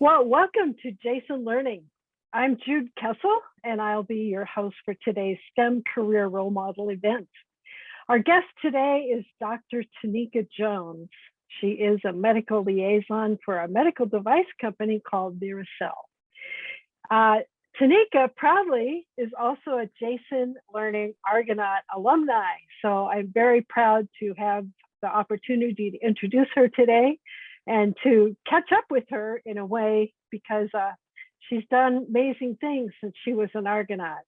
Well, welcome to Jason Learning. I'm Jude Kessel, and I'll be your host for today's STEM Career Role Model event. Our guest today is Dr. Taneka Jones. She is a medical liaison for a medical device company called Liaison. Taneka proudly is also a Jason Learning Argonaut alumni, so I'm very proud to have the opportunity to introduce her today and to catch up with her in a way because she's done amazing things since she was an Argonaut.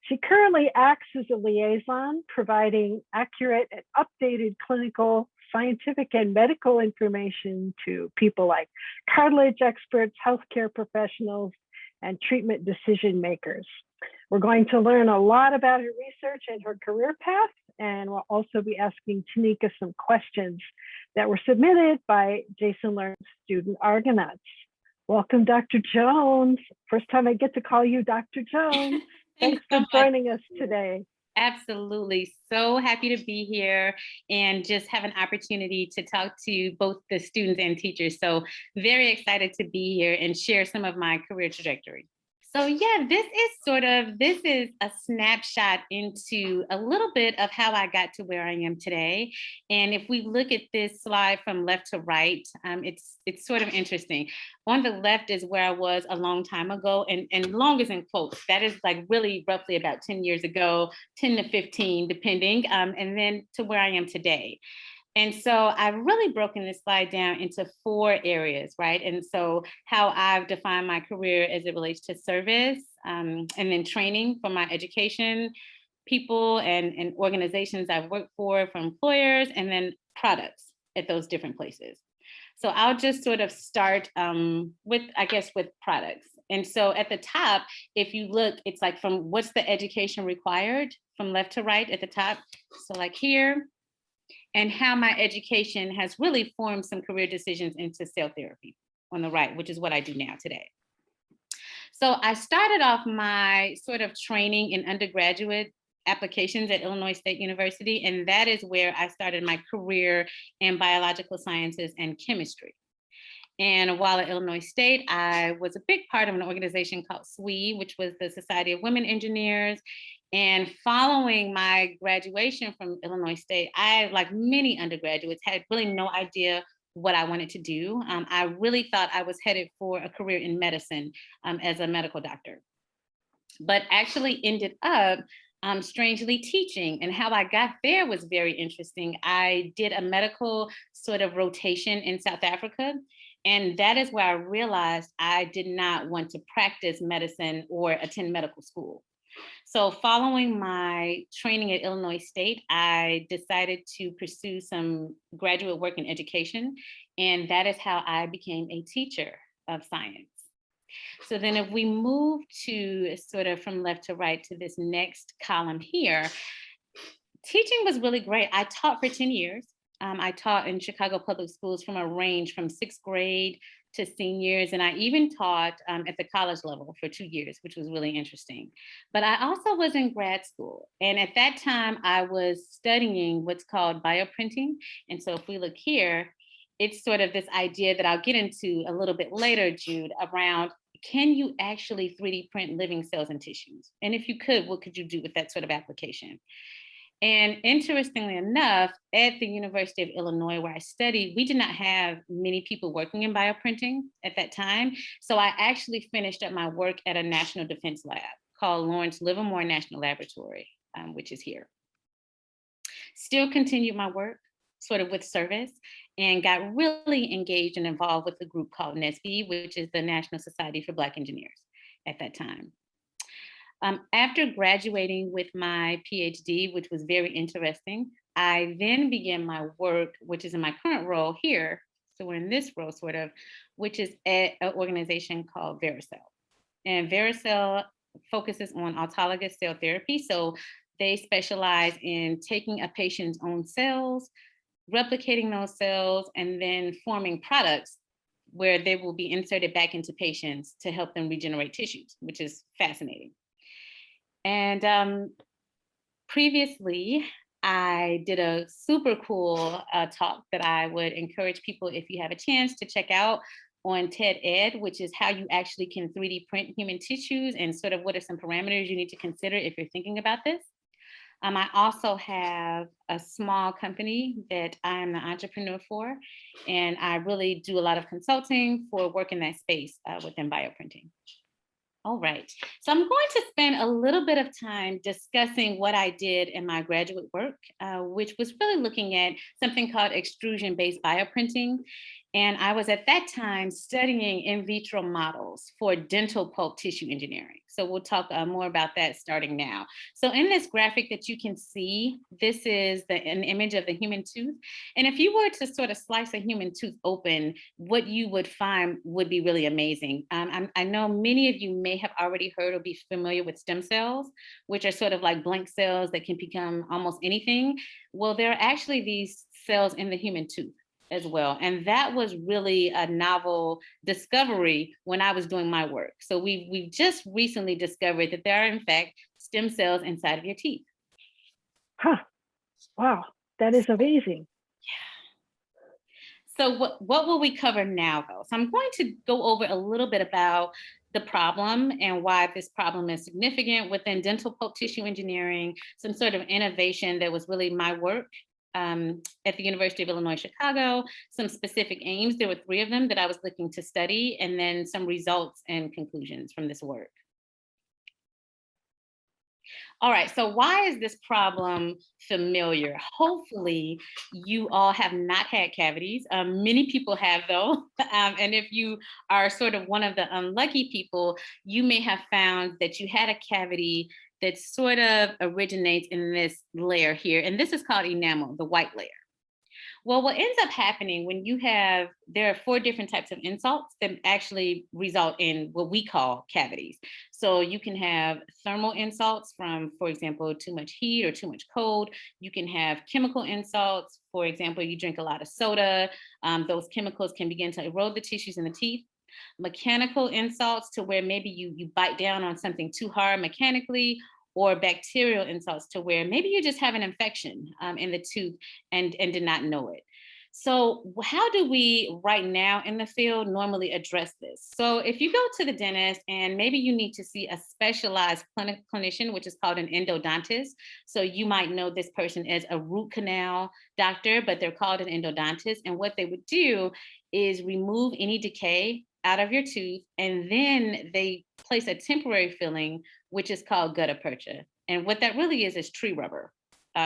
She currently acts as a liaison, providing accurate and updated clinical, scientific, and medical information to people like cartilage experts, healthcare professionals, and treatment decision makers. We're going to learn a lot about her research and her career path, and we'll also be asking Taneka some questions that were submitted by Jason Learn's student Argonauts. Welcome, Dr. Jones. First time I get to call you Dr. Jones. Thanks for joining us today. Absolutely. So happy to be here and just have an opportunity to talk to both the students and teachers. So very excited to be here and share some of my career trajectory. So yeah, this is a snapshot into a little bit of how I got to where I am today. And if we look at this slide from left to right, it's sort of interesting. On the left is where I was a long time ago, and long is in quotes. That is like really roughly about 10 years ago, 10 to 15, depending, and then to where I am today. And so I've really broken this slide down into 4 areas, right? And so how I've defined my career as it relates to service, and then training for my education, people and organizations I've worked for employers, and then products at those different places. So I'll just sort of start with products. And so at the top, if you look, it's like from what's the education required from left to right at the top. So like here, and how my education has really formed some career decisions into cell therapy on the right, which is what I do now today. So I started off my sort of training in undergraduate applications at Illinois State University, and that is where I started my career in biological sciences and chemistry. And while at Illinois State, I was a big part of an organization called SWE, which was the Society of Women Engineers. And following my graduation from Illinois State, I, like many undergraduates, had really no idea what I wanted to do. I really thought I was headed for a career in medicine as a medical doctor, but actually ended up strangely teaching. And how I got there was very interesting. I did a medical sort of rotation in South Africa. And that is where I realized I did not want to practice medicine or attend medical school. So following my training at Illinois State, I decided to pursue some graduate work in education. And that is how I became a teacher of science. So then if we move to sort of from left to right to this next column here, teaching was really great. I taught for 10 years. I taught in Chicago public schools from a range from 6th grade to seniors. And I even taught at the college level for 2 years, which was really interesting. But I also was in grad school. And at that time, I was studying what's called bioprinting. And so if we look here, it's sort of this idea that I'll get into a little bit later, Jude, around can you actually 3D print living cells and tissues? And if you could, what could you do with that sort of application? And interestingly enough, at the University of Illinois, where I studied, we did not have many people working in bioprinting at that time. So I actually finished up my work at a national defense lab called Lawrence Livermore National Laboratory, which is here. Still continued my work sort of with service and got really engaged and involved with a group called NSB, which is the National Society for Black Engineers at that time. After graduating with my PhD, which was very interesting, I then began my work, which is in my current role here. So we're in this role sort of, which is at an organization called Vericell. And Vericell focuses on autologous cell therapy. So they specialize in taking a patient's own cells, replicating those cells, and then forming products where they will be inserted back into patients to help them regenerate tissues, which is fascinating. And previously, I did a super cool talk that I would encourage people, if you have a chance, to check out, on TED Ed, which is how you actually can 3D print human tissues and sort of what are some parameters you need to consider if you're thinking about this. I also have a small company that I am the entrepreneur for, and I really do a lot of consulting for work in that space within bioprinting. All right, so I'm going to spend a little bit of time discussing what I did in my graduate work, which was really looking at something called extrusion-based bioprinting. And I was at that time studying in vitro models for dental pulp tissue engineering. So we'll talk more about that starting now. So in this graphic that you can see, this is an image of the human tooth. And if you were to sort of slice a human tooth open, what you would find would be really amazing. I know many of you may have already heard or be familiar with stem cells, which are sort of like blank cells that can become almost anything. Well, there are actually these cells in the human tooth as well. And that was really a novel discovery when I was doing my work. So we've just recently discovered that there are in fact stem cells inside of your teeth. Huh. Wow, that is amazing. So what will we cover now though? So I'm going to go over a little bit about the problem and why this problem is significant within dental pulp tissue engineering, some sort of innovation that was really my work at the University of Illinois, Chicago, some specific aims. There were 3 of them that I was looking to study, and then some results and conclusions from this work. All right, so why is this problem familiar? Hopefully you all have not had cavities. Many people have though. And if you are sort of one of the unlucky people, you may have found that you had a cavity that sort of originates in this layer here. And this is called enamel, the white layer. Well, what ends up happening when there are 4 different types of insults that actually result in what we call cavities. So you can have thermal insults from, for example, too much heat or too much cold. You can have chemical insults. For example, you drink a lot of soda. Those chemicals can begin to erode the tissues in the teeth. Mechanical insults to where maybe you bite down on something too hard mechanically, or bacterial insults to where maybe you just have an infection in the tooth and did not know it. So how do we right now in the field normally address this? So if you go to the dentist and maybe you need to see a specialized clinician, which is called an endodontist. So you might know this person as a root canal doctor, but they're called an endodontist. And what they would do is remove any decay out of your tooth, and then they place a temporary filling, which is called gutta percha. And what that really is tree rubber,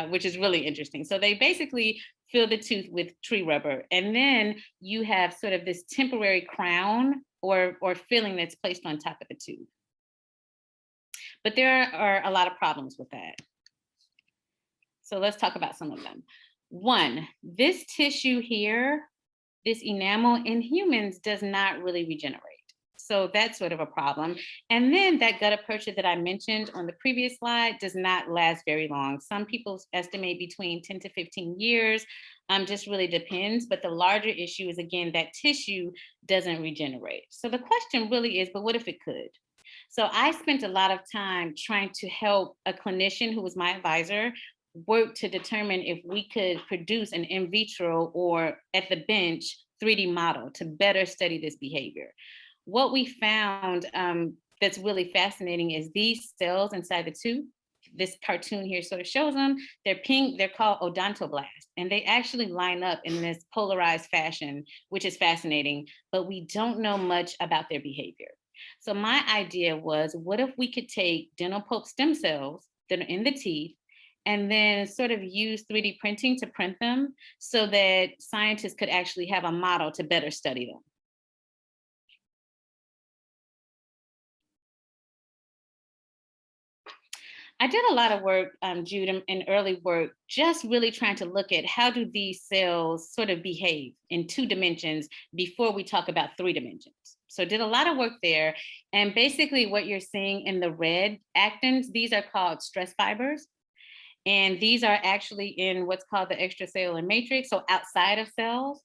which is really interesting. So they basically fill the tooth with tree rubber, and then you have sort of this temporary crown or filling that's placed on top of the tooth. But there are a lot of problems with that. So let's talk about some of them. One, this tissue here, this enamel in humans does not really regenerate. So that's sort of a problem. And then that gutta percha that I mentioned on the previous slide does not last very long. Some people estimate between 10 to 15 years, just really depends. But the larger issue is, again, that tissue doesn't regenerate. So the question really is, but what if it could? So I spent a lot of time trying to help a clinician who was my advisor work to determine if we could produce an in vitro or at the bench 3D model to better study this behavior. What we found that's really fascinating is these cells inside the tooth. This cartoon here sort of shows them. They're pink, they're called odontoblasts, and they actually line up in this polarized fashion, which is fascinating, but we don't know much about their behavior. So my idea was, what if we could take dental pulp stem cells that are in the teeth and then sort of use 3D printing to print them so that scientists could actually have a model to better study them. I did a lot of work, Jude, in early work, just really trying to look at how do these cells sort of behave in 2 dimensions before we talk about 3 dimensions. So did a lot of work there. And basically what you're seeing in the red actins, these are called stress fibers. And these are actually in what's called the extracellular matrix, so outside of cells.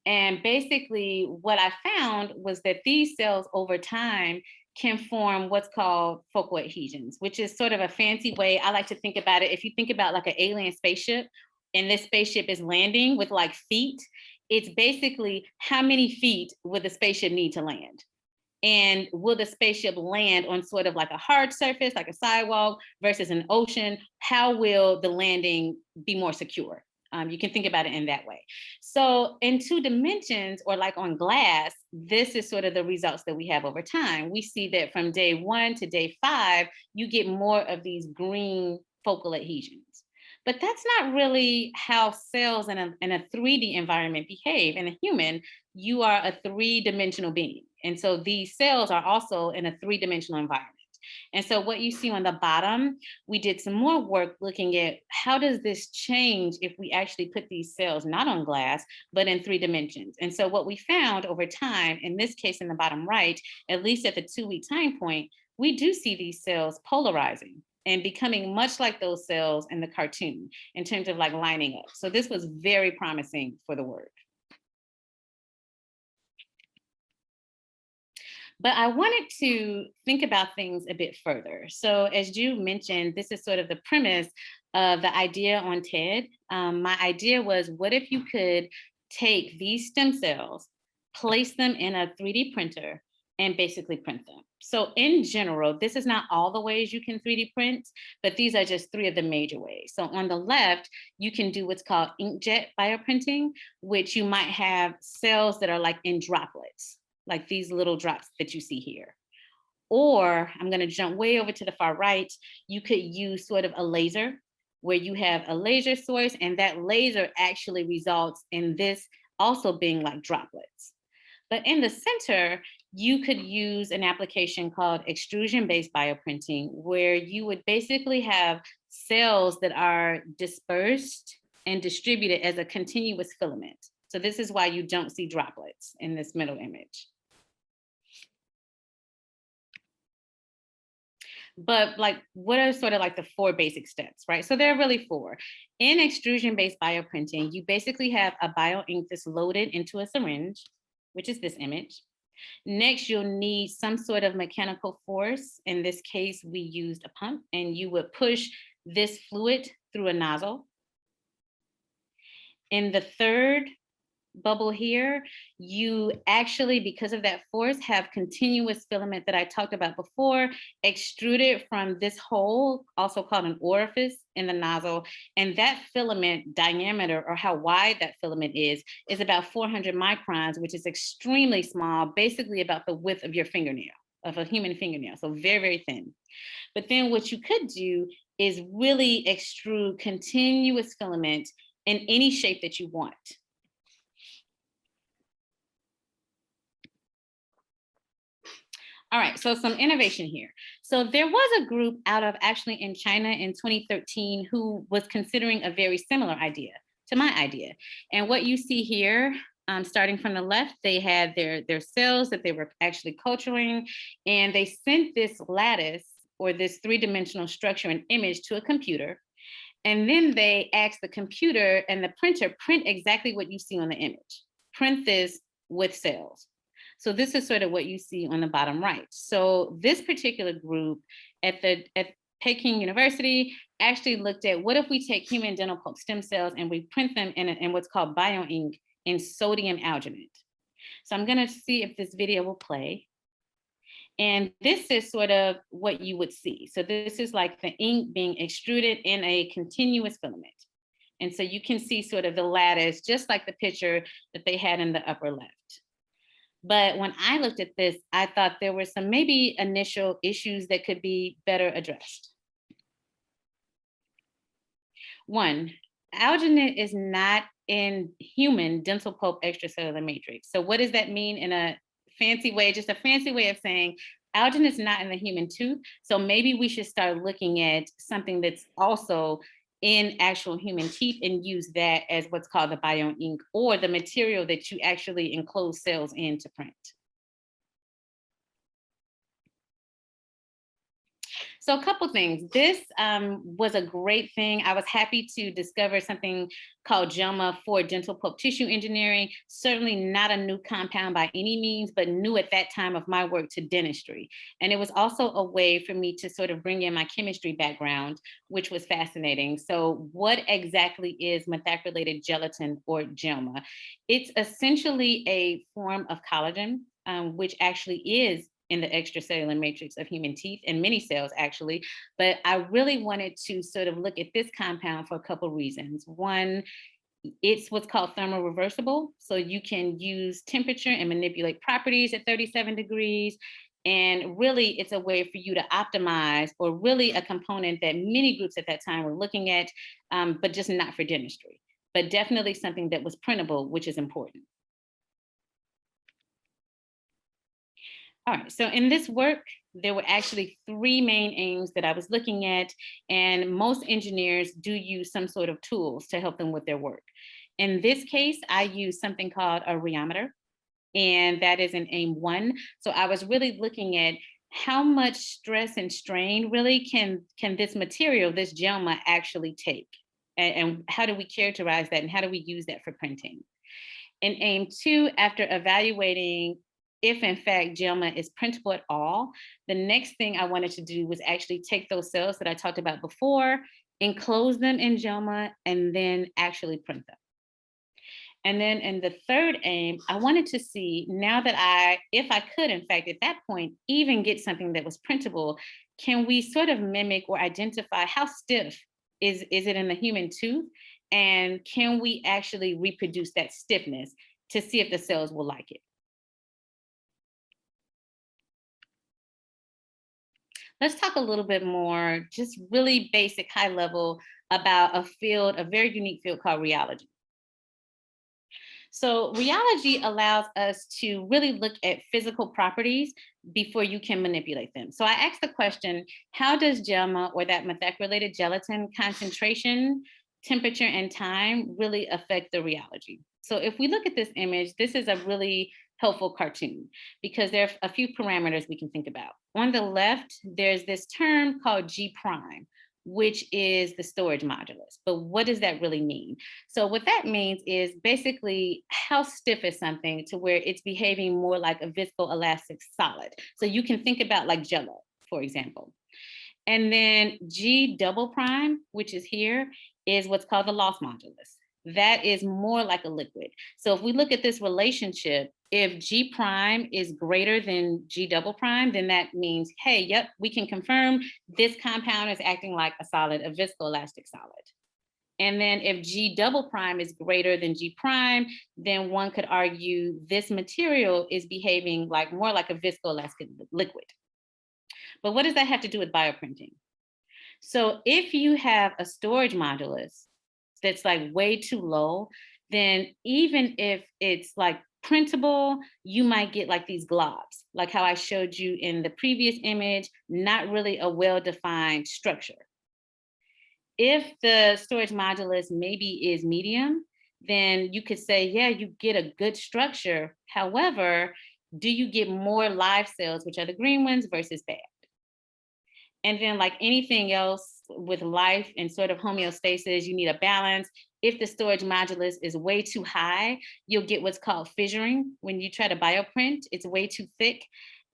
And basically what I found was that these cells over time can form what's called focal adhesions, which is sort of a fancy way. I like to think about it. If you think about like an alien spaceship, and this spaceship is landing with like feet, It's basically how many feet would the spaceship need to land? And will the spaceship land on sort of like a hard surface, like a sidewalk versus an ocean? How will the landing be more secure? You can think about it in that way. So in 2 dimensions, or like on glass, this is sort of the results that we have over time. We see that from day 1 to day 5, you get more of these green focal adhesions. But that's not really how cells in a 3D environment behave. In a human, you are a 3-dimensional being. And so these cells are also in a 3-dimensional environment. And so what you see on the bottom, we did some more work looking at how does this change if we actually put these cells not on glass, but in 3 dimensions. And so what we found over time, in this case in the bottom right, at least at the 2-week time point, we do see these cells polarizing and becoming much like those cells in the cartoon in terms of like lining up. So this was very promising for the work. But I wanted to think about things a bit further. So as Ju mentioned, this is sort of the premise of the idea on TED. My idea was, what if you could take these stem cells, place them in a 3D printer, and basically print them? So in general, this is not all the ways you can 3D print, but these are just 3 of the major ways. So on the left, you can do what's called inkjet bioprinting, which you might have cells that are like in droplets, like these little drops that you see here. Or I'm going to jump way over to the far right. You could use sort of a laser, where you have a laser source, and that laser actually results in this also being like droplets. But in the center, you could use an application called extrusion-based bioprinting, where you would basically have cells that are dispersed and distributed as a continuous filament. So this is why you don't see droplets in this middle image. But like, what are sort of like the 4 basic steps, right? So there are really 4. In extrusion-based bioprinting, you basically have a bioink that's loaded into a syringe, which is this image. Next, you'll need some sort of mechanical force. In this case, we used a pump, and you would push this fluid through a nozzle. In the third bubble here, you actually, because of that force, have continuous filament that I talked about before, extruded from this hole, also called an orifice in the nozzle. And that filament diameter, or how wide that filament is about 400 microns, which is extremely small, basically about the width of your fingernail, of a human fingernail. So very, very thin. But then what you could do is really extrude continuous filament in any shape that you want. All right, so some innovation here. So there was a group out of actually in China in 2013 who was considering a very similar idea to my idea. And what you see here, starting from the left, they had their cells that they were actually culturing, and they sent this lattice, or this 3-dimensional structure and image, to a computer. And then they asked the computer and the printer, print exactly what you see on the image. Print this with cells. So this is sort of what you see on the bottom right. So this particular group at Peking University actually looked at, what if we take human dental pulp stem cells and we print them in what's called bioink in sodium alginate. So I'm going to see if this video will play. And this is sort of what you would see. So this is like the ink being extruded in a continuous filament. And so you can see sort of the lattice, just like the picture that they had in the upper left. But when I looked at this, I thought there were some maybe initial issues that could be better addressed. 1, alginate is not in human dental pulp extracellular matrix. So what does that mean in a fancy way? Just a fancy way of saying alginate is not in the human tooth. So maybe we should start looking at something that's also in actual human teeth and use that as what's called the bioink, or the material that you actually enclose cells in to print. So a couple things. This was a great thing. I was happy to discover something called JELMA for dental pulp tissue engineering. Certainly not a new compound by any means, but new at that time of my work to dentistry. And it was also a way for me to sort of bring in my chemistry background, which was fascinating. So what exactly is methacrylated gelatin or JELMA? It's essentially a form of collagen, which actually is in the extracellular matrix of human teeth and many cells actually. But I really wanted to sort of look at this compound for a couple reasons. One, it's what's called thermoreversible. So you can use temperature and manipulate properties at 37 degrees. And really, it's a way for you to optimize, or really a component that many groups at that time were looking at, but just not for dentistry, but definitely something that was printable, which is important. All right, so in this work, there were actually three main aims that I was looking at, and most engineers do use some sort of tools to help them with their work. In this case, I use something called a rheometer, and that is in aim 1. So I was really looking at how much stress and strain really can this material, this JELMA, actually take, and how do we characterize that, and how do we use that for printing? In aim 2, after evaluating if in fact JELMA is printable at all, the next thing I wanted to do was actually take those cells that I talked about before, enclose them in JELMA, and then actually print them. And then in the third aim, I wanted to see, now that if I could, in fact, at that point, even get something that was printable, can we sort of mimic or identify how stiff is it in the human tooth? And can we actually reproduce that stiffness to see if the cells will like it? Let's talk a little bit more, just really basic, high level, about a field, a very unique field called rheology. So rheology allows us to really look at physical properties before you can manipulate them. So I asked the question, how does JELMA, or that methacrylated gelatin, concentration, temperature, and time really affect the rheology? So if we look at this image, this is a really helpful cartoon because there are a few parameters we can think about. On the left, there's this term called G prime, which is the storage modulus. But what does that really mean? So what that means is basically how stiff is something to where it's behaving more like a viscoelastic solid. So you can think about like Jello, for example. And then G double prime, which is here, is what's called the loss modulus. That is more like a liquid. So if we look at this relationship, if G prime is greater than G double prime, then that means, hey, yep, we can confirm this compound is acting like a solid, a viscoelastic solid. And then if G double prime is greater than G prime, then one could argue this material is behaving like more like a viscoelastic liquid. But what does that have to do with bioprinting? So if you have a storage modulus that's like way too low, then even if it's like printable, you might get like these globs, like how I showed you in the previous image, not really a well-defined structure. If the storage modulus maybe is medium, then you could say, yeah, you get a good structure. However, do you get more live cells, which are the green ones, versus bad? And then like anything else with life and sort of homeostasis, you need a balance. If the storage modulus is way too high, you'll get what's called fissuring. When you try to bioprint, it's way too thick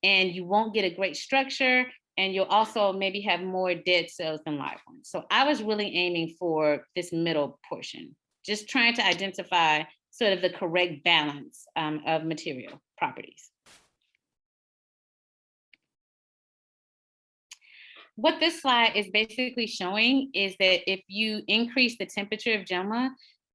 and you won't get a great structure. And you'll also maybe have more dead cells than live ones. So I was really aiming for this middle portion, just trying to identify sort of the correct balance of material properties. What this slide is basically showing is that if you increase the temperature of JELMA,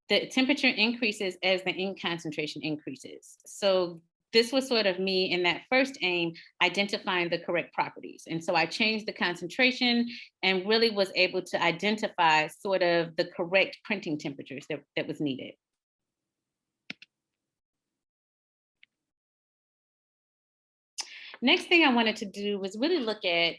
the temperature increases as the ink concentration increases. So this was sort of me in that first aim, identifying the correct properties. And so I changed the concentration and really was able to identify sort of the correct printing temperatures that was needed. Next thing I wanted to do was really look at,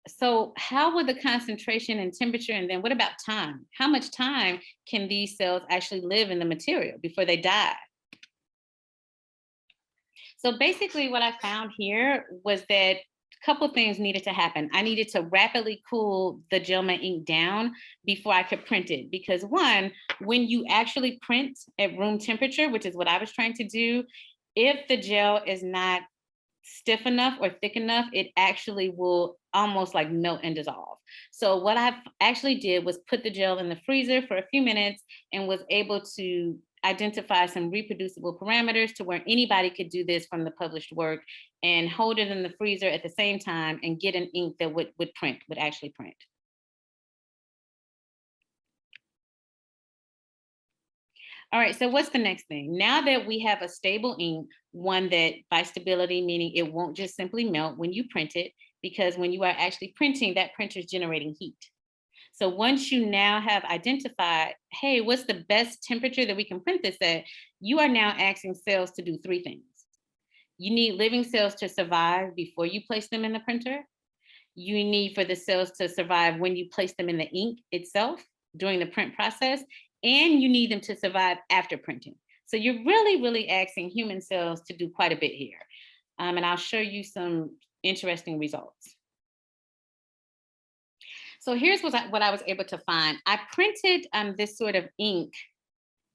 so how would the concentration and temperature, and then what about time? How much time can these cells actually live in the material before they die? So basically what I found here was that couple things needed to happen. I needed to rapidly cool the gel ink down before I could print it. Because one, when you actually print at room temperature, which is what I was trying to do, if the gel is not stiff enough or thick enough, it actually will almost like melt and dissolve. So what I actually did was put the gel in the freezer for a few minutes and was able to identify some reproducible parameters to where anybody could do this from the published work and hold it in the freezer at the same time and get an ink that would actually print. All right, so what's the next thing? Now that we have a stable ink, one that by stability, meaning it won't just simply melt when you print it, because when you are actually printing, that printer is generating heat. So once you now have identified, hey, what's the best temperature that we can print this at, you are now asking cells to do three things. You need living cells to survive before you place them in the printer. You need for the cells to survive when you place them in the ink itself during the print process, and you need them to survive after printing. So you're really, really asking human cells to do quite a bit here. And I'll show you some interesting results. So here's what I was able to find. I printed this sort of ink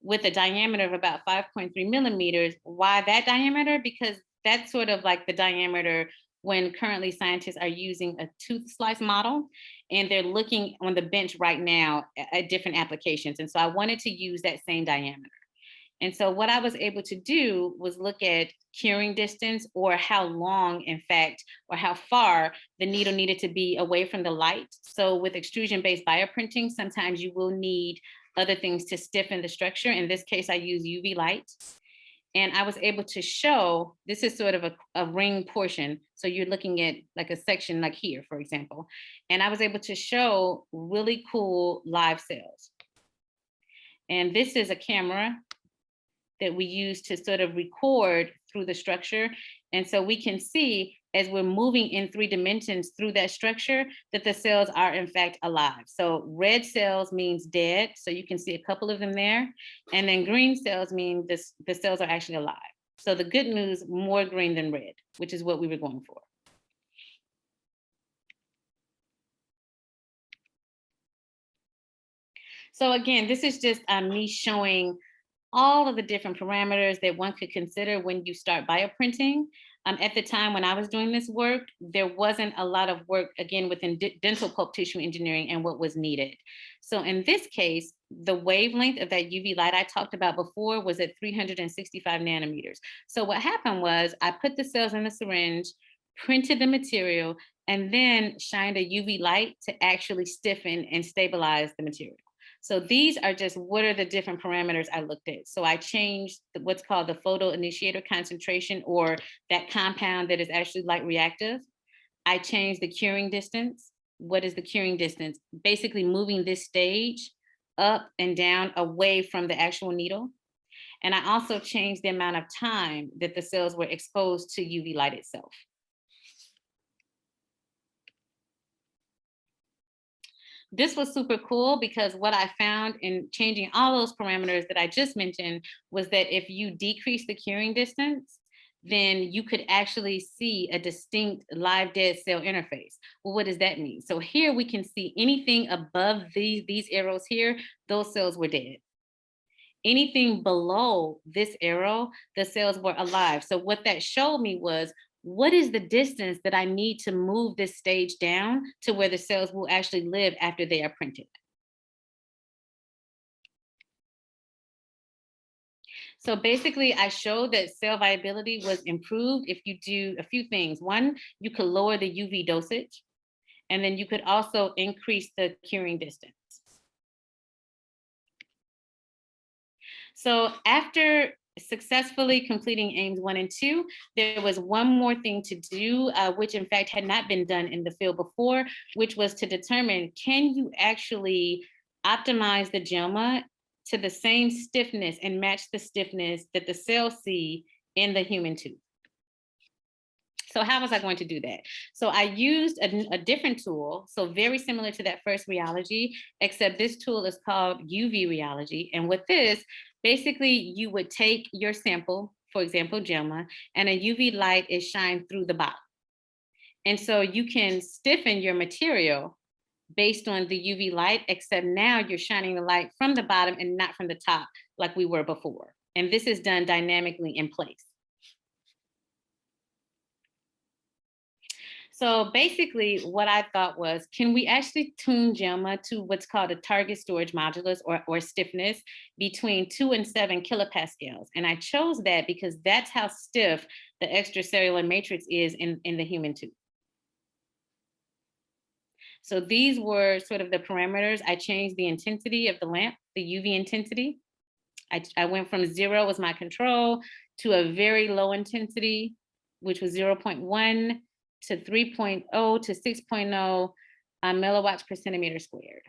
with a diameter of about 5.3 millimeters. Why that diameter? Because that's sort of like the diameter when currently scientists are using a tooth slice model, and they're looking on the bench right now at different applications. And so I wanted to use that same diameter. And so what I was able to do was look at curing distance, or how long, in fact, or how far the needle needed to be away from the light. So with extrusion-based bioprinting, sometimes you will need other things to stiffen the structure. In this case, I use UV light. And I was able to show, this is sort of a ring portion. So you're looking at like a section like here, for example. And I was able to show really cool live cells. And this is a camera that we use to sort of record through the structure. And so we can see as we're moving in 3 dimensions through that structure that the cells are in fact alive. So red cells means dead. So you can see a couple of them there. And then green cells mean the cells are actually alive. So the good news, more green than red, which is what we were going for. So again, this is just me showing all of the different parameters that one could consider when you start bioprinting. At the time when I was doing this work, there wasn't a lot of work, again, within dental pulp tissue engineering and what was needed. So in this case, the wavelength of that UV light I talked about before was at 365 nanometers. So what happened was I put the cells in the syringe, printed the material, and then shined a UV light to actually stiffen and stabilize the material. So these are just what are the different parameters I looked at. So I changed what's called the photo initiator concentration, or that compound that is actually light reactive. I changed the curing distance. What is the curing distance? Basically moving this stage up and down away from the actual needle. And I also changed the amount of time that the cells were exposed to UV light itself. This was super cool because what I found in changing all those parameters that I just mentioned was that if you decrease the curing distance, then you could actually see a distinct live dead cell interface. Well, what does that mean? So here we can see anything above these arrows here, those cells were dead. Anything below this arrow, the cells were alive. So what that showed me was, what is the distance that I need to move this stage down to where the cells will actually live after they are printed? So basically, I showed that cell viability was improved if you do a few things. One, you could lower the UV dosage, and then you could also increase the curing distance. So after successfully completing aims 1 and 2, there was one more thing to do, which in fact had not been done in the field before, which was to determine, can you actually optimize the GELMA to the same stiffness and match the stiffness that the cells see in the human tooth? So how was I going to do that? So I used a different tool, so very similar to that first rheology, except this tool is called UV rheology. And with this, basically you would take your sample, for example, GELMA, and a UV light is shined through the bottom. And so you can stiffen your material based on the UV light, except now you're shining the light from the bottom and not from the top like we were before. And this is done dynamically in place. So basically what I thought was, can we actually tune JELMA to what's called a target storage modulus or stiffness between 2 and 7 kilopascals? And I chose that because that's how stiff the extracellular matrix is in the human tooth. So these were sort of the parameters. I changed the intensity of the lamp, the UV intensity. I went from 0 was my control to a very low intensity, which was 0.1 to 3.0 to 6.0 milliwatts per centimeter squared.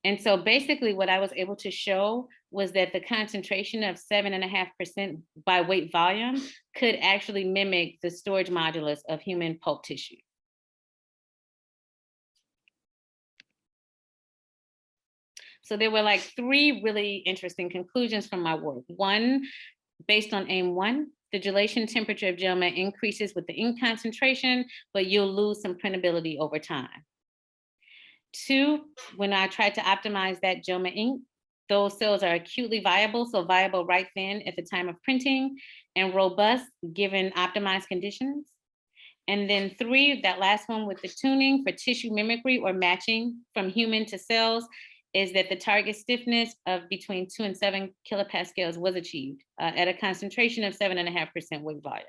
And so basically what I was able to show was that the concentration of 7.5% by weight volume could actually mimic the storage modulus of human pulp tissue. So there were like 3 really interesting conclusions from my work. One, based on AIM-1, the gelation temperature of JELMA increases with the ink concentration, but you'll lose some printability over time. 2, when I tried to optimize that JELMA ink, those cells are acutely viable, so viable right then at the time of printing, and robust given optimized conditions. And then 3, that last one with the tuning for tissue mimicry or matching from human to cells, is that the target stiffness of between 2 and 7 kilopascals was achieved at a concentration of 7.5% weight volume.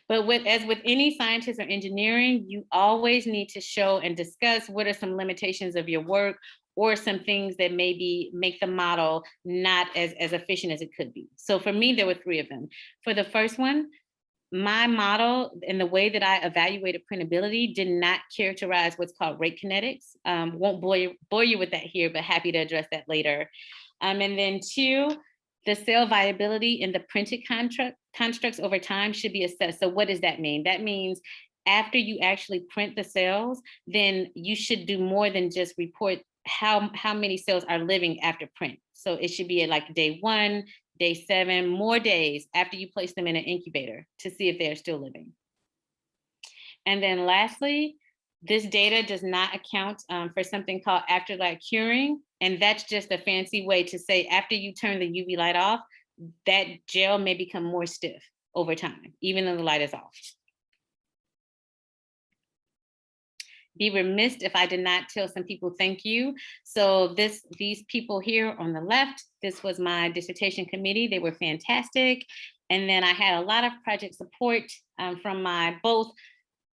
But as with any scientist or engineering, you always need to show and discuss what are some limitations of your work or some things that maybe make the model not as efficient as it could be. So for me, there were 3 of them. For the first one, my model and the way that I evaluated printability did not characterize what's called rate kinetics. Won't bore you with that here, but happy to address that later. And then 2, the cell viability in the printed constructs over time should be assessed. So what does that mean? That means after you actually print the cells, then you should do more than just report how many cells are living after print. So it should be at like day 1, day 7, more days after you place them in an incubator to see if they're still living. And then lastly, this data does not account for something called afterlight curing. And that's just a fancy way to say after you turn the UV light off, that gel may become more stiff over time, even though the light is off. Be remiss if I did not tell some people thank you. So these people here on the left, this was my dissertation committee. They were fantastic. And then I had a lot of project support from my both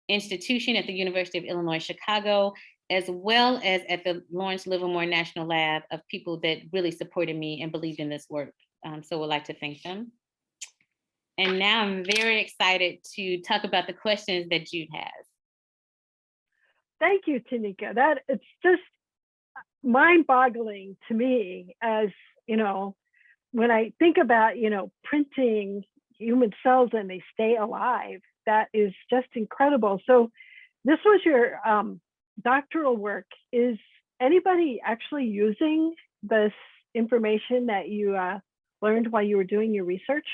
institution at the University of Illinois, Chicago, as well as at the Lawrence Livermore National Lab of people that really supported me and believed in this work. So I'd like to thank them. And now I'm very excited to talk about the questions that Jude has. Thank you, Taneka. That it's just mind-boggling to me, as you know, when I think about printing human cells and they stay alive. That is just incredible. So this was your doctoral work. Is anybody actually using this information that you learned while you were doing your research?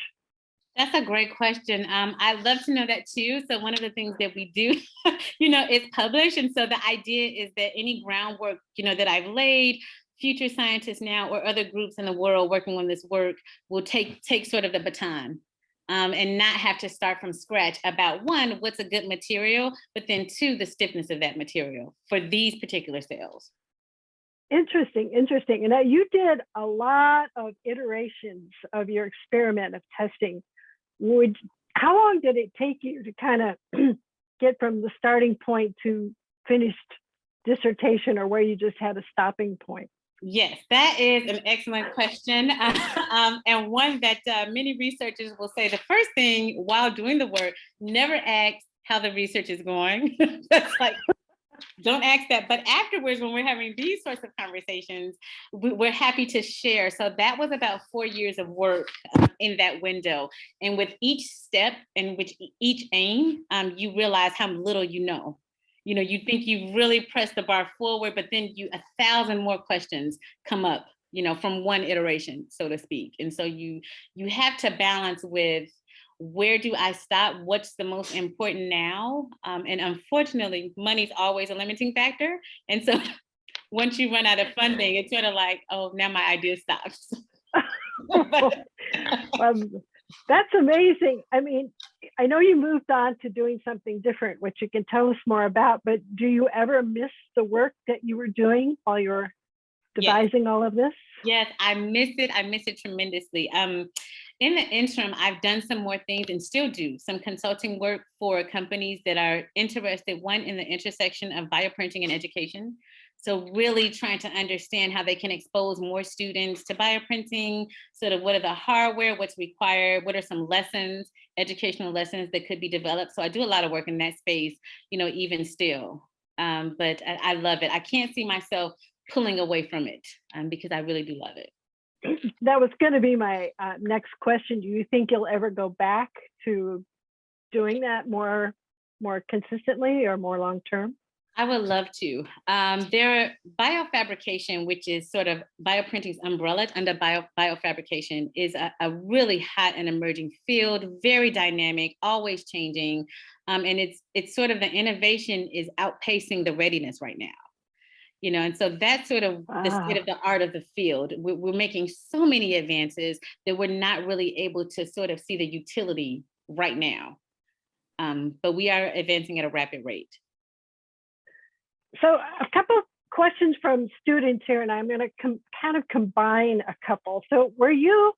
That's a great question. I'd love to know that too. So one of the things that we do, is publish. And so the idea is that any groundwork, that I've laid, future scientists now or other groups in the world working on this work will take sort of the baton and not have to start from scratch about 1, what's a good material, but then 2, the stiffness of that material for these particular cells. Interesting. And now you did a lot of iterations of your experiment of testing. How long did it take you to kind of get from the starting point to finished dissertation, or where you just had a stopping point? Yes, that is an excellent question. And one that many researchers will say the first thing while doing the work, never ask how the research is going. That's like, don't ask that. But afterwards, when we're having these sorts of conversations, we're happy to share. So that was about 4 years of work in that window. And with each step and with each aim, you realize how little you know. You think you've really pressed the bar forward, but then 1,000 more questions come up, from one iteration, so to speak. And so you have to balance with where do I stop? What's the most important now? And unfortunately, money's always a limiting factor. And so once you run out of funding, it's sort of like, oh, now my idea stops. That's amazing. I mean, I know you moved on to doing something different, which you can tell us more about, but do you ever miss the work that you were doing while you were devising all of this? Yes, I miss it. I miss it tremendously. In the interim, I've done some more things and still do some consulting work for companies that are interested, one, in the intersection of bioprinting and education. So really trying to understand how they can expose more students to bioprinting, sort of what are the hardware, what's required, what are some lessons, educational lessons that could be developed. So I do a lot of work in that space, even still. But I love it. I can't see myself pulling away from it because I really do love it. That was going to be my next question. Do you think you'll ever go back to doing that more consistently or more long term? I would love to. There, biofabrication, which is sort of bioprinting's umbrella under biofabrication, is a really hot and emerging field, very dynamic, always changing, and it's sort of the innovation is outpacing the readiness right now. And so that's sort of the state of the art of the field. We're making so many advances that we're not really able to sort of see the utility right now. But we are advancing at a rapid rate. So a couple of questions from students here, and I'm going to kind of combine a couple. So were you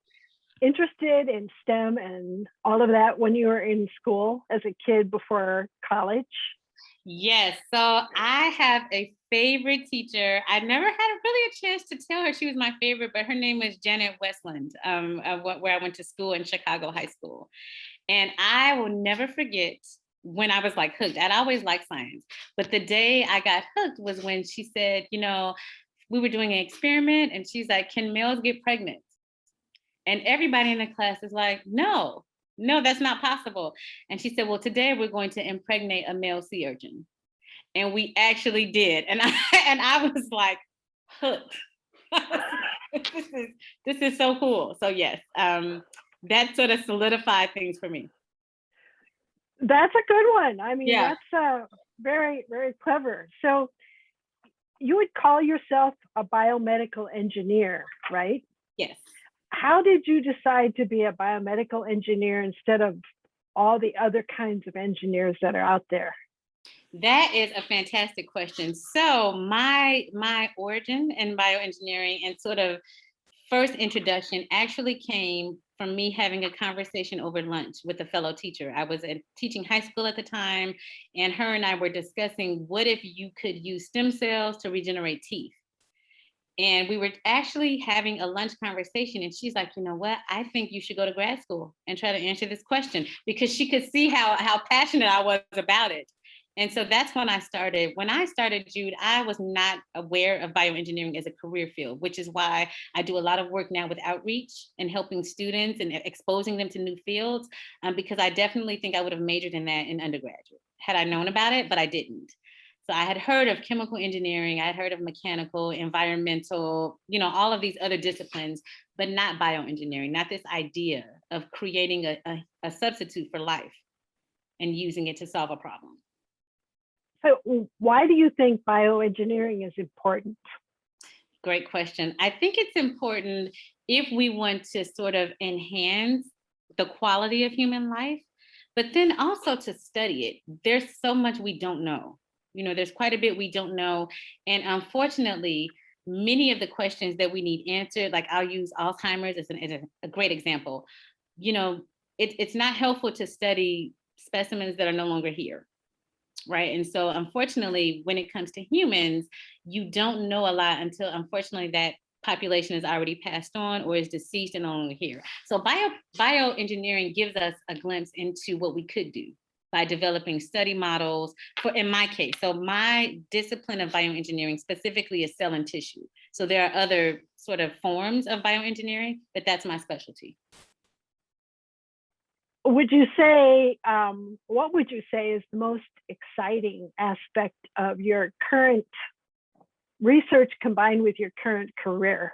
interested in STEM and all of that when you were in school as a kid before college? Yes. So I have a favorite teacher. I never had really a chance to tell her she was my favorite, but her name was Janet Westland, where I went to school in Chicago High School. And I will never forget when I was like hooked. I'd always liked science, but the day I got hooked was when she said, we were doing an experiment and she's like, can males get pregnant? And everybody in the class is like, no, that's not possible. And she said, well, today we're going to impregnate a male sea urchin. And we actually did. And I was like hooked. This is so cool. So yes, that sort of solidified things for me. That's a good one. I mean, yeah. That's very, very clever. So you would call yourself a biomedical engineer, right? Yes. How did you decide to be a biomedical engineer instead of all the other kinds of engineers that are out there? That is a fantastic question. So my origin in bioengineering and sort of first introduction actually came from me having a conversation over lunch with a fellow teacher. I was teaching high school at the time, and her and I were discussing what if you could use stem cells to regenerate teeth. And we were actually having a lunch conversation, and she's like, you know what? I think you should go to grad school and try to answer this question, because she could see how passionate I was about it. And so that's when I started. When I started, Jude, I was not aware of bioengineering as a career field, which is why I do a lot of work now with outreach and helping students and exposing them to new fields, because I definitely think I would have majored in that in undergraduate had I known about it, but I didn't. So I had heard of chemical engineering, I had heard of mechanical, environmental, all of these other disciplines, but not bioengineering, not this idea of creating a substitute for life and using it to solve a problem. So why do you think bioengineering is important? Great question. I think it's important if we want to sort of enhance the quality of human life, but then also to study it. There's so much we don't know. There's quite a bit we don't know. And unfortunately, many of the questions that we need answered, like I'll use Alzheimer's as a great example. It's not helpful to study specimens that are no longer here. Right. And so unfortunately, when it comes to humans, you don't know a lot until unfortunately that population is already passed on or is deceased and no longer here. So bioengineering gives us a glimpse into what we could do by developing study models in my case. So my discipline of bioengineering specifically is cell and tissue. So there are other sort of forms of bioengineering, but that's my specialty. Would you say, what would you say is the most exciting aspect of your current research combined with your current career?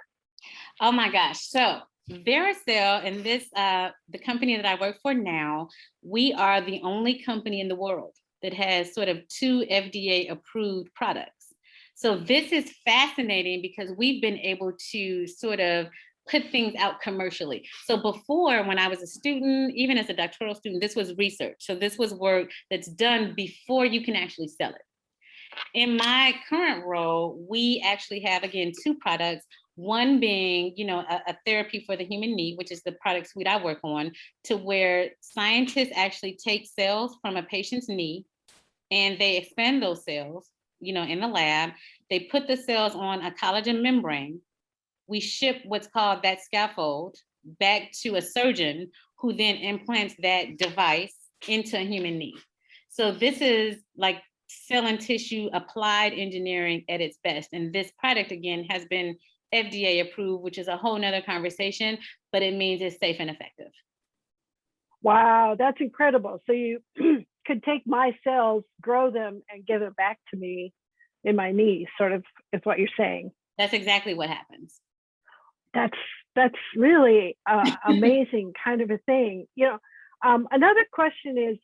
Oh my gosh. So Vericel and this, the company that I work for now, we are the only company in the world that has sort of 2 FDA approved products. So this is fascinating because we've been able to sort of put things out commercially. So before, when I was a student, even as a doctoral student, this was research. So this was work that's done before you can actually sell it. In my current role, we actually have, again, 2 products. One being, a therapy for the human knee, which is the product suite I work on, to where scientists actually take cells from a patient's knee and they expand those cells, in the lab. They put the cells on a collagen membrane. We ship what's called that scaffold back to a surgeon who then implants that device into a human knee. So this is like cell and tissue applied engineering at its best. And this product, again, has been FDA approved, which is a whole nother conversation, but it means it's safe and effective. Wow, that's incredible. So you could take my cells, grow them, and give it back to me in my knee, sort of, is what you're saying. That's exactly what happens. That's really amazing kind of a thing. Another question is,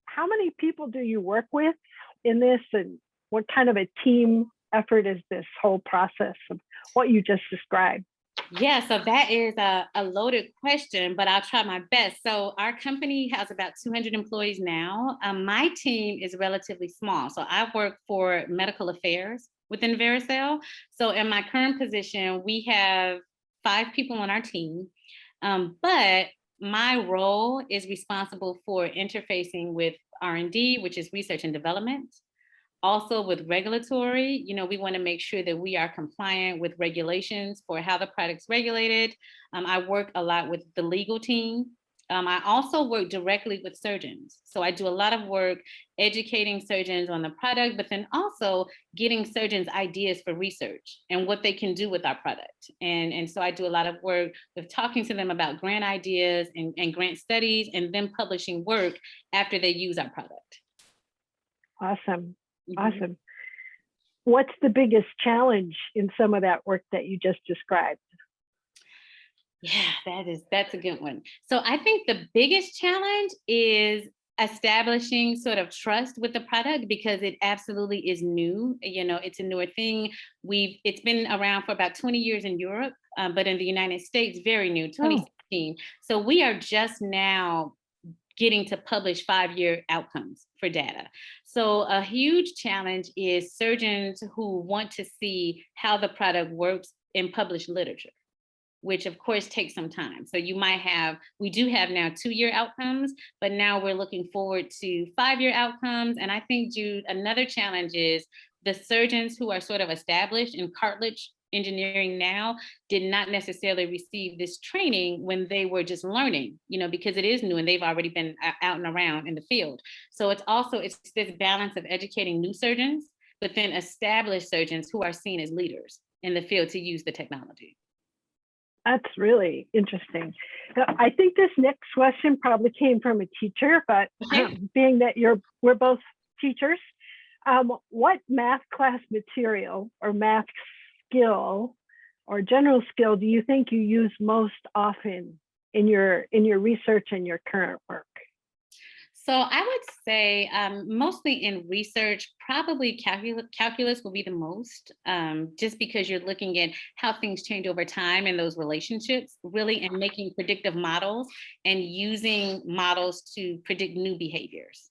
how many people do you work with in this, and what kind of a team effort is this whole process of what you just described? Yeah, so that is a loaded question, but I'll try my best. So our company has about 200 employees now. My team is relatively small. So I work for medical affairs within Vericel. So in my current position, we have 5 people on our team, but my role is responsible for interfacing with R&D, which is research and development. Also with regulatory, we want to make sure that we are compliant with regulations for how the product's regulated. I work a lot with the legal team. I also work directly with surgeons. So I do a lot of work educating surgeons on the product, but then also getting surgeons ideas for research and what they can do with our product. And so I do a lot of work with talking to them about grant ideas and grant studies, and then publishing work after they use our product. Awesome. Awesome. What's the biggest challenge in some of that work that you just described? Yeah, that's a good one. So I think the biggest challenge is establishing sort of trust with the product, because it absolutely is new. It's a newer thing. It's been around for about 20 years in Europe, but in the United States, very new, 2016. So we are just now getting to publish 5-year outcomes for data. So a huge challenge is surgeons who want to see how the product works in published literature, which of course takes some time. So we do have now 2-year outcomes, but now we're looking forward to 5-year outcomes. And I think, Jude, another challenge is the surgeons who are sort of established in cartilage engineering now did not necessarily receive this training when they were just learning, because it is new and they've already been out and around in the field. So it's this balance of educating new surgeons, but then established surgeons who are seen as leaders in the field to use the technology. That's really interesting. I think this next question probably came from a teacher, but being that we're both teachers, what math class material or math skill or general skill do you think you use most often in your research and your current work? So I would say mostly in research, probably calculus will be the most, just because you're looking at how things change over time and those relationships, really, and making predictive models and using models to predict new behaviors.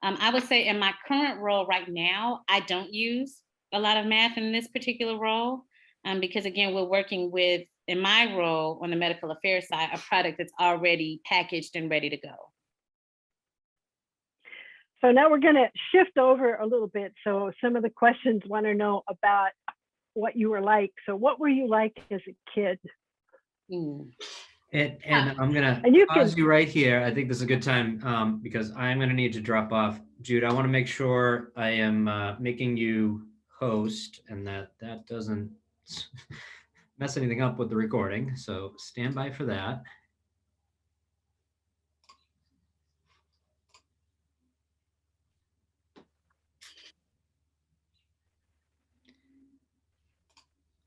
I would say in my current role right now, I don't use a lot of math in this particular role, because again, we're working with, in my role on the medical affairs side, a product that's already packaged and ready to go. So now we're going to shift over a little bit. So some of the questions want to know about what you were like. So what were you like as a kid? And I'm going to pause you right here. I think this is a good time because I'm going to need to drop off. Jude, I want to make sure I am making you host and that doesn't mess anything up with the recording. So stand by for that.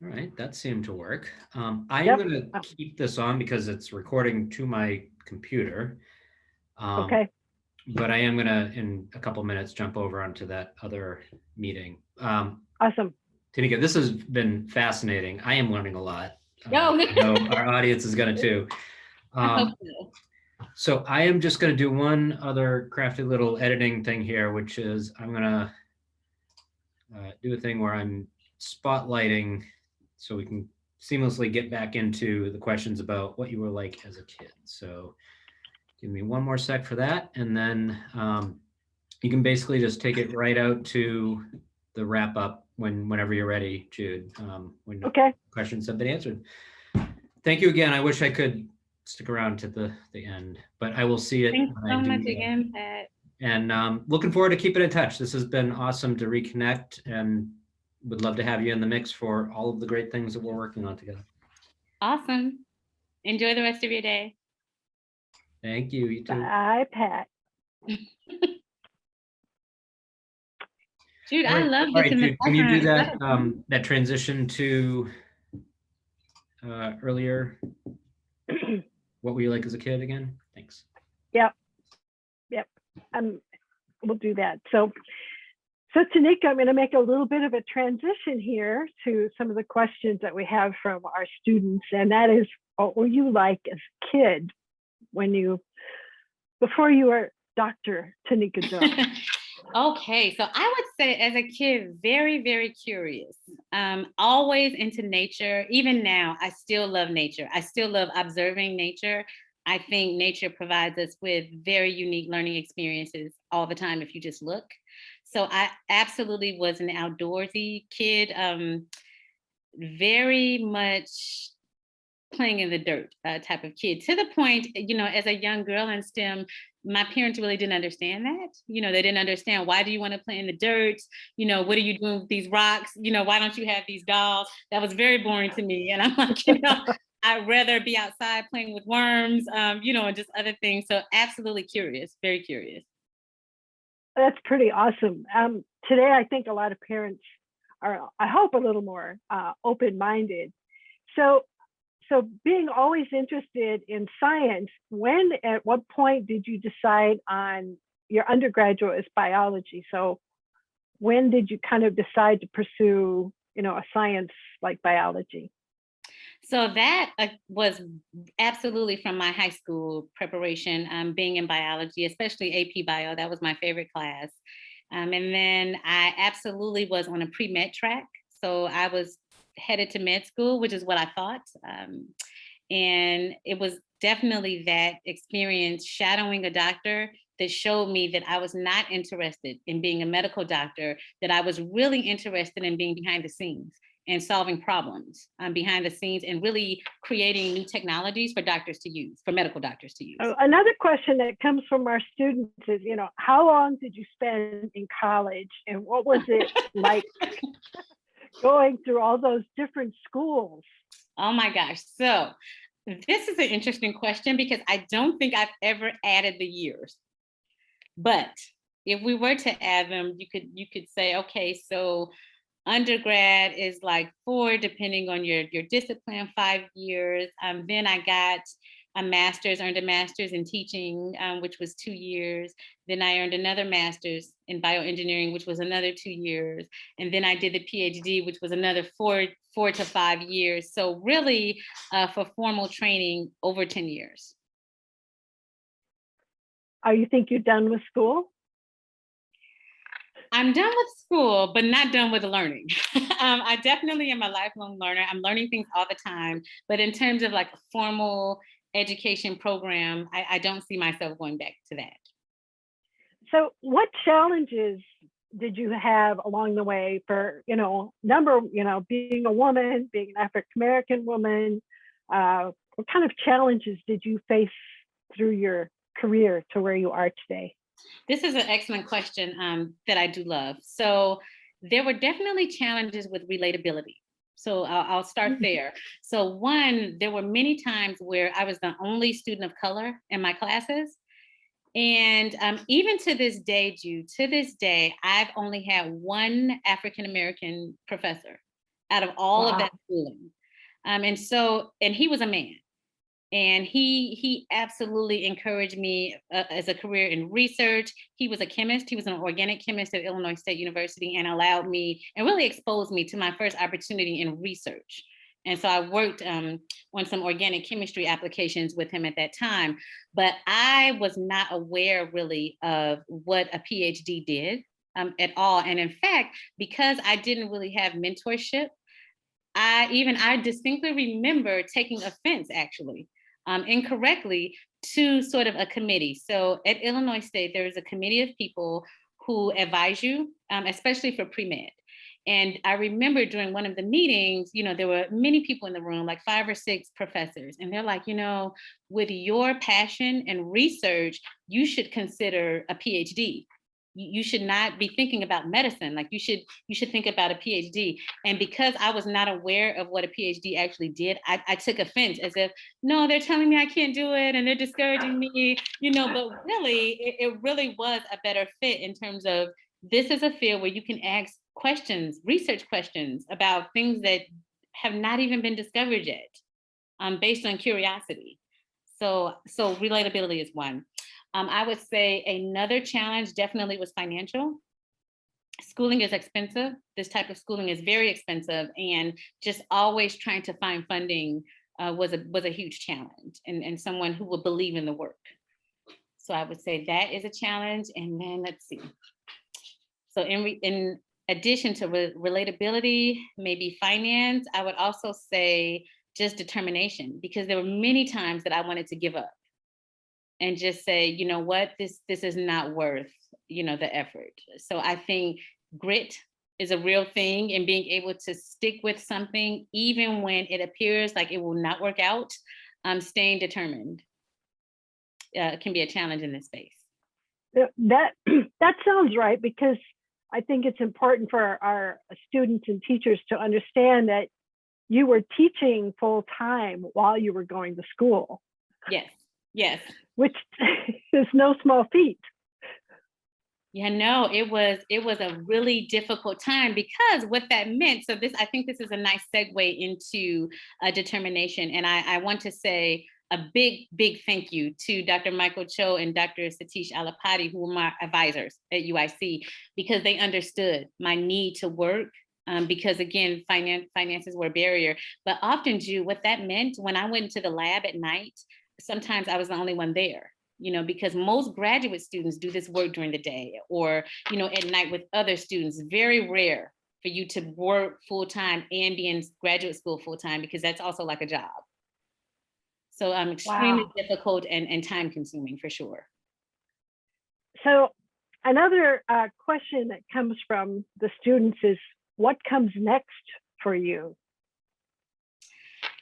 All right, that seemed to work. I Yep. am going to keep this on because it's recording to my computer. Okay. But I am going to, in a couple minutes, jump over onto that other meeting. Awesome. Taneka, this has been fascinating. I am learning a lot. No. I know our audience is going to too. I hope so. So I am just going to do one other crafty little editing thing here, which is I'm going to do a thing where I'm spotlighting so we can seamlessly get back into the questions about what you were like as a kid. So give me one more sec for that. And then you can basically just take it right out to the wrap up whenever you're ready, Jude, when okay. questions have been answered. Thank you again. I wish I could stick around to the end, but I will see it. Thanks so much again, Pat. And looking forward to keeping in touch. This has been awesome to reconnect, and would love to have you in the mix for all of the great things that we're working on together. Awesome. Enjoy the rest of your day. Thank you. You too. Bye, Pat. Jude, I love this. All right, Jude, can you do that that transition to earlier? What were you like as a kid again? Thanks. Yep. We'll do that. So Taneka, I'm going to make a little bit of a transition here to some of the questions that we have from our students, and that is, what were you like as a kid before you were Dr. Taneka Jones? Okay, so I would say as a kid, very, very curious, always into nature. Even now, I still love nature. I still love observing nature. I think nature provides us with very unique learning experiences all the time if you just look. So I absolutely was an outdoorsy kid, very much playing in the dirt type of kid, to the point, as a young girl in STEM, my parents really didn't understand that. They didn't understand, why do you want to play in the dirt? What are you doing with these rocks? Why don't you have these dolls? That was very boring to me. And I'm like, I'd rather be outside playing with worms, and just other things. So absolutely curious, very curious. That's pretty awesome. Today, I think a lot of parents are, I hope, a little more open-minded. So being always interested in science, at what point did you decide on your undergraduate as biology? So when did you kind of decide to pursue, a science like biology? So that was absolutely from my high school preparation, being in biology, especially AP Bio. That was my favorite class. And then I absolutely was on a pre-med track. So I was headed to med school, which is what I thought. And it was definitely that experience shadowing a doctor that showed me that I was not interested in being a medical doctor, that I was really interested in being behind the scenes and solving problems behind the scenes and really creating new technologies for doctors to use, for medical doctors to use. Another question that comes from our students is, how long did you spend in college and what was it like going through all those different schools? Oh my gosh. So this is an interesting question because I don't think I've ever added the years. But if we were to add them, you could say, okay, so undergrad is like 4, depending on your discipline, 5 years. Then I got earned a master's in teaching, which was 2 years. Then I earned another master's in bioengineering, which was another 2 years. And then I did the PhD, which was another 4 to 5 years. So really for formal training, over 10 years. You think you're done with school? I'm done with school, but not done with learning. I definitely am a lifelong learner. I'm learning things all the time. But in terms of like a formal education program, I don't see myself going back to that. So what challenges did you have along the way for, being a woman, being an African-American woman? What kind of challenges did you face through your career to where you are today? This is an excellent question that I do love. So there were definitely challenges with relatability. So I'll start there. So one, there were many times where I was the only student of color in my classes. And even to this day, Jude, I've only had one African-American professor. out of all of Wow. that schooling. And he was a man. And he absolutely encouraged me as a career in research. He was a chemist. He was an organic chemist at Illinois State University, and allowed me and really exposed me to my first opportunity in research. And so I worked on some organic chemistry applications with him at that time. But I was not aware really of what a PhD did at all. And in fact, because I didn't really have mentorship, I distinctly remember taking offense, actually, incorrectly, to sort of a committee. So at Illinois State, there is a committee of people who advise you, especially for pre-med. And I remember during one of the meetings, there were many people in the room, like 5 or 6 professors. And they're like, with your passion and research, you should consider a PhD. You should not be thinking about medicine. Like you should think about a PhD. And because I was not aware of what a PhD actually did, I took offense as if, no, they're telling me I can't do it and they're discouraging me, but really, it really was a better fit in terms of this is a field where you can ask questions, research questions about things that have not even been discovered yet, based on curiosity. So relatability is one. I would say another challenge definitely was financial. Schooling is expensive. This type of schooling is very expensive, and just always trying to find funding was a huge challenge, and someone who would believe in the work. So I would say that is a challenge. And then let's see. So in addition to relatability, maybe finance, I would also say just determination, because there were many times that I wanted to give up and just say, you know what, this is not worth, the effort. So I think grit is a real thing, and being able to stick with something even when it appears like it will not work out, staying determined can be a challenge in this space. That sounds right, because I think it's important for our students and teachers to understand that you were teaching full time while you were going to school. Yes. Which is no small feat. Yeah, no, it was a really difficult time, because what that meant, so I think this is a nice segue into determination. And I want to say a big thank you to Dr. Michael Cho and Dr. Satish Alapati, who were my advisors at UIC, because they understood my need to work. Because again, finances were a barrier. But often, what that meant, when I went to the lab at night, sometimes I was the only one there, because most graduate students do this work during the day or, at night with other students. Very rare for you to work full time and be in graduate school full time, because that's also like a job. So extremely difficult and time consuming for sure. So another question that comes from the students is, what comes next for you?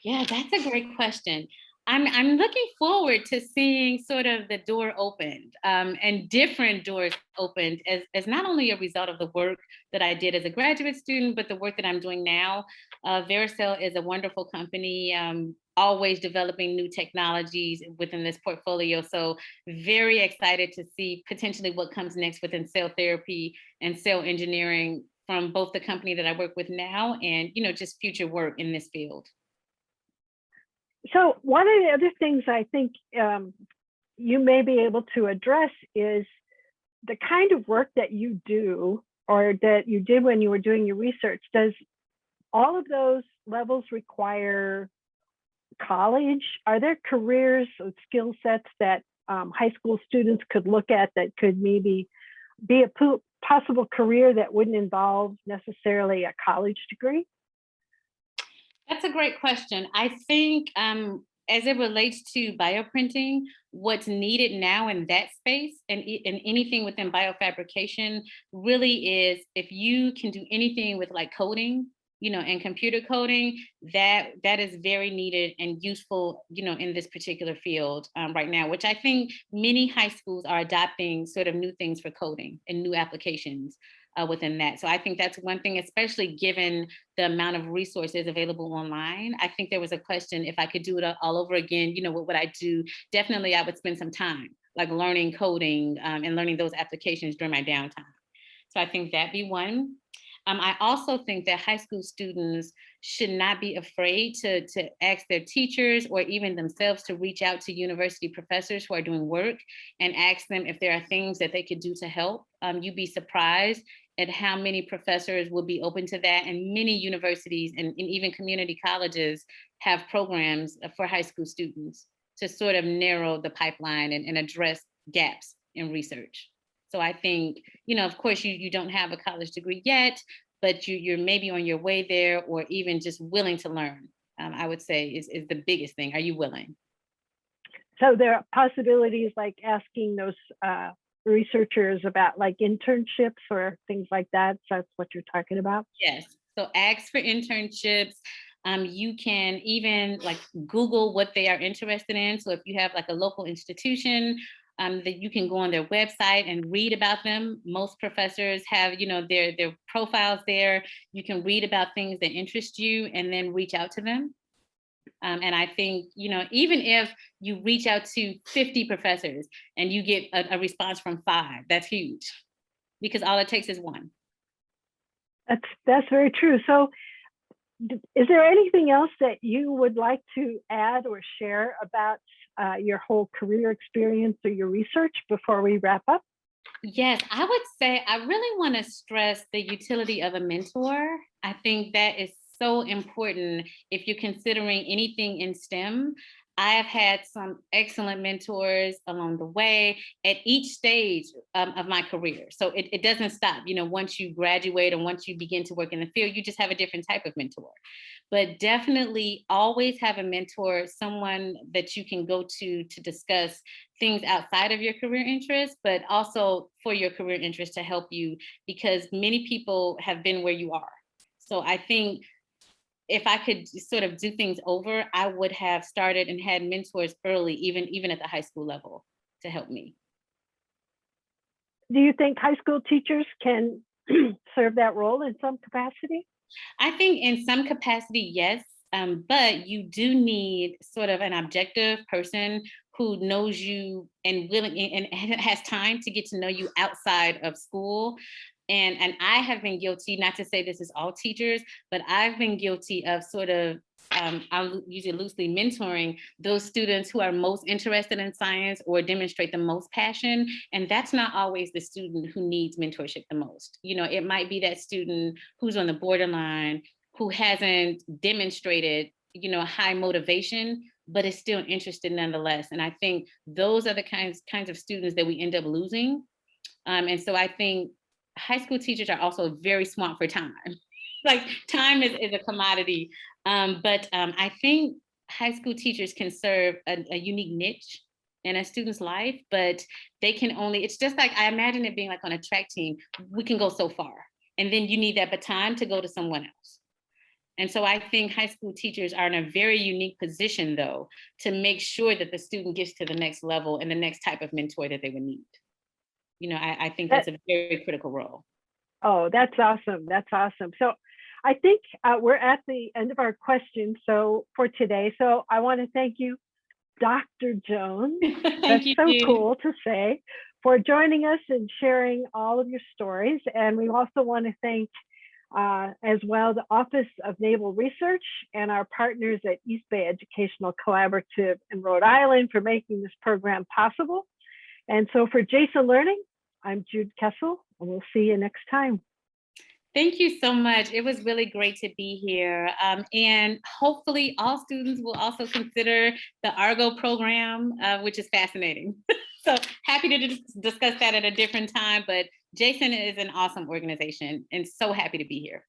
Yeah, that's a great question. I'm looking forward to seeing sort of the door opened, and different doors opened as not only a result of the work that I did as a graduate student, but the work that I'm doing now. Vericel is a wonderful company, always developing new technologies within this portfolio. So very excited to see potentially what comes next within cell therapy and cell engineering from both the company that I work with now and, just future work in this field. So one of the other things I think you may be able to address is the kind of work that you do, or that you did when you were doing your research. Does all of those levels require college? Are there careers or skill sets that high school students could look at that could maybe be a possible career that wouldn't involve necessarily a college degree? That's a great question. I think as it relates to bioprinting, what's needed now in that space and anything within biofabrication really is, if you can do anything with like coding, and computer coding, that is very needed and useful, in this particular field right now, which I think many high schools are adopting sort of new things for coding and new applications within that. So I think that's one thing, especially given the amount of resources available online. I think there was a question, if I could do it all over again, what would I do? Definitely, I would spend some time like learning coding and learning those applications during my downtime. So I think that'd be one. I also think that high school students should not be afraid to ask their teachers or even themselves to reach out to university professors who are doing work and ask them if there are things that they could do to help. You'd be surprised at how many professors will be open to that. And many universities and even community colleges have programs for high school students to sort of narrow the pipeline and address gaps in research. So I think, of course, you don't have a college degree yet, but you're maybe on your way there, or even just willing to learn, I would say is the biggest thing. Are you willing? So there are possibilities like asking those researchers about like internships or things like that. So that's what you're talking about? Yes. So ask for internships. You can even like Google what they are interested in. So if you have like a local institution, that you can go on their website and read about them. Most professors have, their profiles there. You can read about things that interest you and then reach out to them. And I think, even if you reach out to 50 professors and you get a response from 5, that's huge, because all it takes is 1. That's very true. So is there anything else that you would like to add or share about your whole career experience or your research before we wrap up? Yes, I would say I really want to stress the utility of a mentor. I think that is so important if you're considering anything in STEM. I have had some excellent mentors along the way at each stage of my career. So it doesn't stop. Once you graduate and once you begin to work in the field, you just have a different type of mentor. But definitely always have a mentor, someone that you can go to discuss things outside of your career interests, but also for your career interests to help you, because many people have been where you are. So I think if I could sort of do things over, I would have started and had mentors early, even at the high school level, to help me. Do you think high school teachers can serve that role in some capacity? I think in some capacity, yes. But you do need sort of an objective person who knows you and willing and has time to get to know you outside of school. And I have been guilty, not to say this is all teachers, but I've been guilty of sort of, I'll use it loosely, mentoring those students who are most interested in science or demonstrate the most passion. And that's not always the student who needs mentorship the most. It might be that student who's on the borderline, who hasn't demonstrated, high motivation, but is still interested nonetheless. And I think those are the kinds of students that we end up losing. And so I think high school teachers are also very smart for time. Like time is a commodity. But I think high school teachers can serve a unique niche in a student's life, but they can only, it's just like, I imagine it being like on a track team, we can go so far. And then you need that baton to go to someone else. And so I think high school teachers are in a very unique position, though, to make sure that the student gets to the next level and the next type of mentor that they would need. I think that's a very critical role. Oh, that's awesome. That's awesome. So I think we're at the end of our questions for today. So I want to thank you, Dr. Jones. That's so cool to say, for joining us and sharing all of your stories. And we also want to thank as well the Office of Naval Research and our partners at East Bay Educational Collaborative in Rhode Island for making this program possible. And so for Jason Learning, I'm Jude Kessel, and we'll see you next time. Thank you so much. It was really great to be here. And hopefully all students will also consider the Argo program, which is fascinating. So happy to discuss that at a different time, but Jason is an awesome organization and so happy to be here.